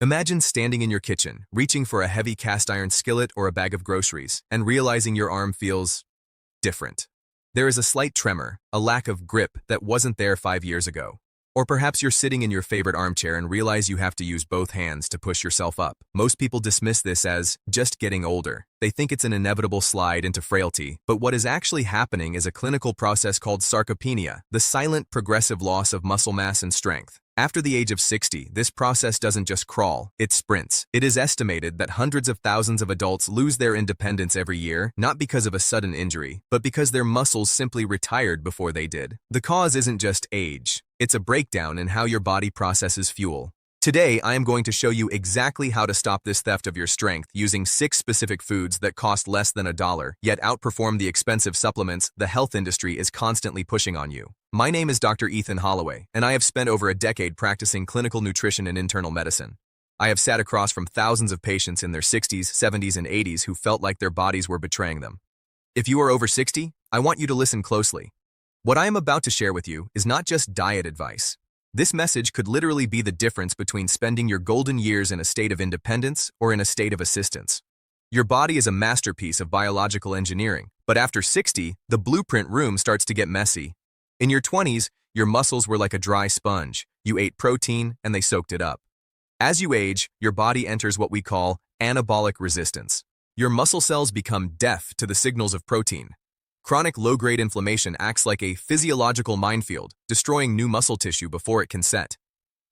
Imagine standing in your kitchen, reaching for a heavy cast iron skillet or a bag of groceries, and realizing your arm feels different. There is a slight tremor, a lack of grip that wasn't there 5 years ago. Or perhaps you're sitting in your favorite armchair and realize you have to use both hands to push yourself up. Most people dismiss this as just getting older. They think it's an inevitable slide into frailty, but what is actually happening is a clinical process called sarcopenia, the silent progressive loss of muscle mass and strength. After the age of 60, this process doesn't just crawl, it sprints. It is estimated that hundreds of thousands of adults lose their independence every year, not because of a sudden injury, but because their muscles simply retired before they did. The cause isn't just age. It's a breakdown in how your body processes fuel. Today, I am going to show you exactly how to stop this theft of your strength using 6 specific foods that cost less than $1, yet outperform the expensive supplements the health industry is constantly pushing on you. My name is Dr. Ethan Holloway, and I have spent over a decade practicing clinical nutrition and internal medicine. I have sat across from thousands of patients in their 60s, 70s, and 80s who felt like their bodies were betraying them. If you are over 60, I want you to listen closely. What I am about to share with you is not just diet advice. This message could literally be the difference between spending your golden years in a state of independence or in a state of assistance. Your body is a masterpiece of biological engineering, but after 60, the blueprint room starts to get messy. In your 20s, your muscles were like a dry sponge. You ate protein and they soaked it up. As you age, your body enters what we call anabolic resistance. Your muscle cells become deaf to the signals of protein. Chronic low-grade inflammation acts like a physiological minefield, destroying new muscle tissue before it can set.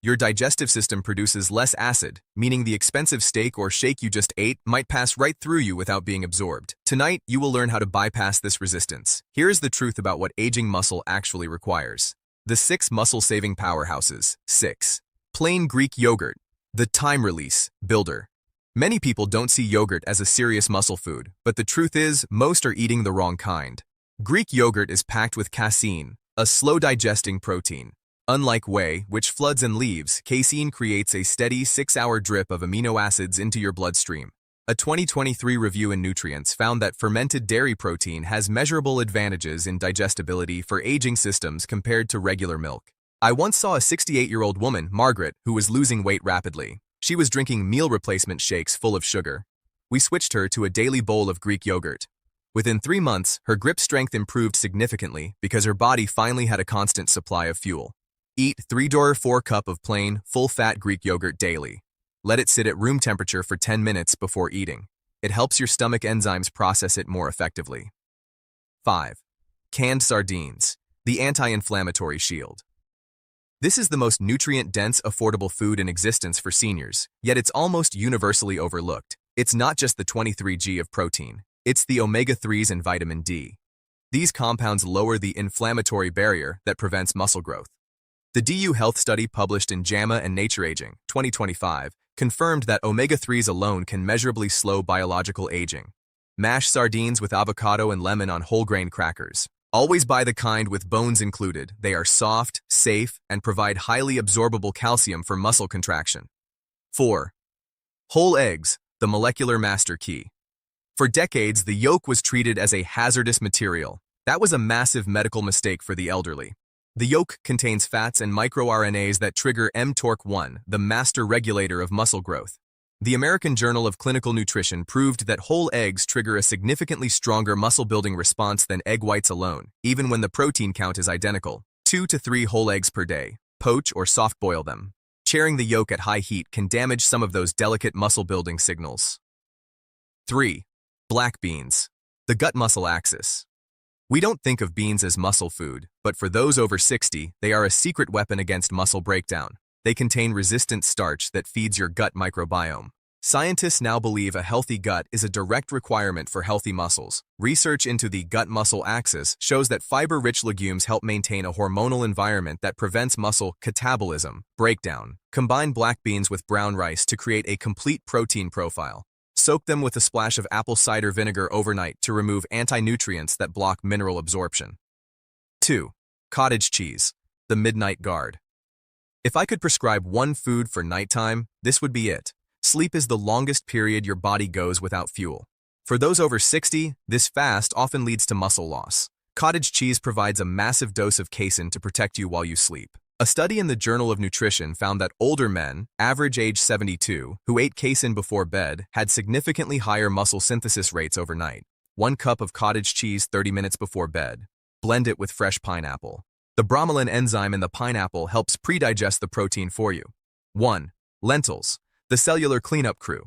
Your digestive system produces less acid, meaning the expensive steak or shake you just ate might pass right through you without being absorbed. Tonight, you will learn how to bypass this resistance. Here is the truth about what aging muscle actually requires. The 6 muscle-saving powerhouses. 6. Plain Greek yogurt, the time release builder. Many people don't see yogurt as a serious muscle food, but the truth is, most are eating the wrong kind. Greek yogurt is packed with casein, a slow-digesting protein. Unlike whey, which floods and leaves, casein creates a steady 6-hour drip of amino acids into your bloodstream. A 2023 review in Nutrients found that fermented dairy protein has measurable advantages in digestibility for aging systems compared to regular milk. I once saw a 68-year-old woman, Margaret, who was losing weight rapidly. She was drinking meal replacement shakes full of sugar. We switched her to a daily bowl of Greek yogurt. Within 3 months, her grip strength improved significantly because her body finally had a constant supply of fuel. Eat 3-4 cup of plain, full-fat Greek yogurt daily. Let it sit at room temperature for 10 minutes before eating. It helps your stomach enzymes process it more effectively. 5. Canned sardines, the anti-inflammatory shield. This is the most nutrient-dense, affordable food in existence for seniors, yet it's almost universally overlooked. It's not just the 23G of protein, it's the omega-3s and vitamin D. These compounds lower the inflammatory barrier that prevents muscle growth. The DU Health study published in JAMA and Nature Aging, 2025, confirmed that omega-3s alone can measurably slow biological aging. Mash sardines with avocado and lemon on whole grain crackers. Always buy the kind with bones included. They are soft, safe, and provide highly absorbable calcium for muscle contraction. 4. Whole eggs, the molecular master key. For decades, the yolk was treated as a hazardous material. That was a massive medical mistake for the elderly. The yolk contains fats and microRNAs that trigger mTORC1, the master regulator of muscle growth. The American Journal of Clinical Nutrition proved that whole eggs trigger a significantly stronger muscle-building response than egg whites alone, even when the protein count is identical. 2 to 3 whole eggs per day. Poach or soft-boil them. Charring the yolk at high heat can damage some of those delicate muscle-building signals. 3. Black beans, the gut muscle axis. We don't think of beans as muscle food, but for those over 60, they are a secret weapon against muscle breakdown. They contain resistant starch that feeds your gut microbiome. Scientists now believe a healthy gut is a direct requirement for healthy muscles. Research into the gut-muscle axis shows that fiber-rich legumes help maintain a hormonal environment that prevents muscle catabolism, breakdown. Combine black beans with brown rice to create a complete protein profile. Soak them with a splash of apple cider vinegar overnight to remove anti-nutrients that block mineral absorption. 2. Cottage cheese, the midnight guard. If I could prescribe one food for nighttime, this would be it. Sleep is the longest period your body goes without fuel. For those over 60, this fast often leads to muscle loss. Cottage cheese provides a massive dose of casein to protect you while you sleep. A study in the Journal of Nutrition found that older men, average age 72, who ate casein before bed had significantly higher muscle synthesis rates overnight. 1 cup of cottage cheese 30 minutes before bed. Blend it with fresh pineapple. The bromelain enzyme in the pineapple helps pre-digest the protein for you. 1. Lentils, the cellular cleanup crew.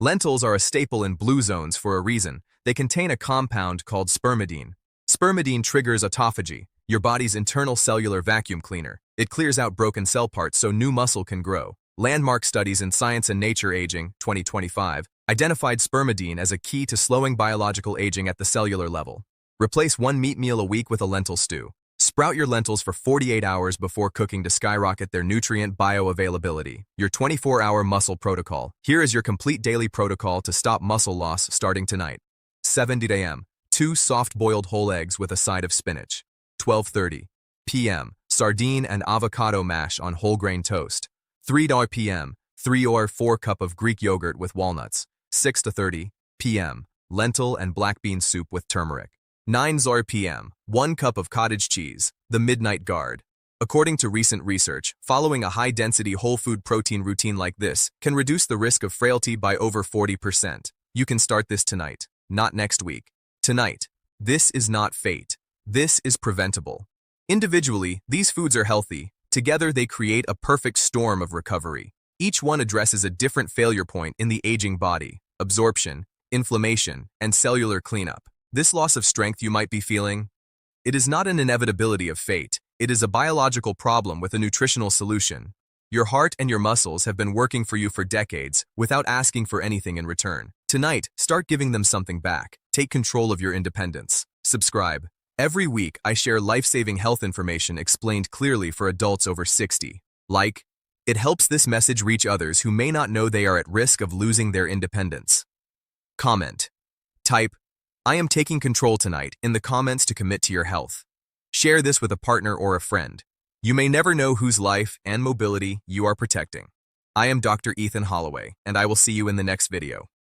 Lentils are a staple in blue zones for a reason. They contain a compound called spermidine. Spermidine triggers autophagy, your body's internal cellular vacuum cleaner. It clears out broken cell parts so new muscle can grow. Landmark studies in Science and Nature Aging, 2025, identified spermidine as a key to slowing biological aging at the cellular level. Replace 1 meat meal a week with a lentil stew. Sprout your lentils for 48 hours before cooking to skyrocket their nutrient bioavailability. Your 24-hour muscle protocol. Here is your complete daily protocol to stop muscle loss starting tonight. 7:00 a.m. 2 soft-boiled whole eggs with a side of spinach. 12:30 p.m. Sardine and avocado mash on whole grain toast. 3:00 p.m. 3 or 4 cup of Greek yogurt with walnuts. 6:30 p.m. Lentil and black bean soup with turmeric. 9:00 p.m. 1 cup of cottage cheese, the midnight guard. According to recent research, following a high-density whole food protein routine like this can reduce the risk of frailty by over 40%. You can start this tonight, not next week. Tonight. This is not fate. This is preventable. Individually, these foods are healthy. Together, they create a perfect storm of recovery. Each one addresses a different failure point in the aging body: absorption, inflammation, and cellular cleanup. This loss of strength you might be feeling, it is not an inevitability of fate. It is a biological problem with a nutritional solution. Your heart and your muscles have been working for you for decades without asking for anything in return. Tonight, start giving them something back. Take control of your independence. Subscribe. Every week, I share life-saving health information explained clearly for adults over 60. Like, it helps this message reach others who may not know they are at risk of losing their independence. Comment. Type, "I am taking control tonight" in the comments to commit to your health. Share this with a partner or a friend. You may never know whose life and mobility you are protecting. I am Dr. Ethan Holloway, and I will see you in the next video.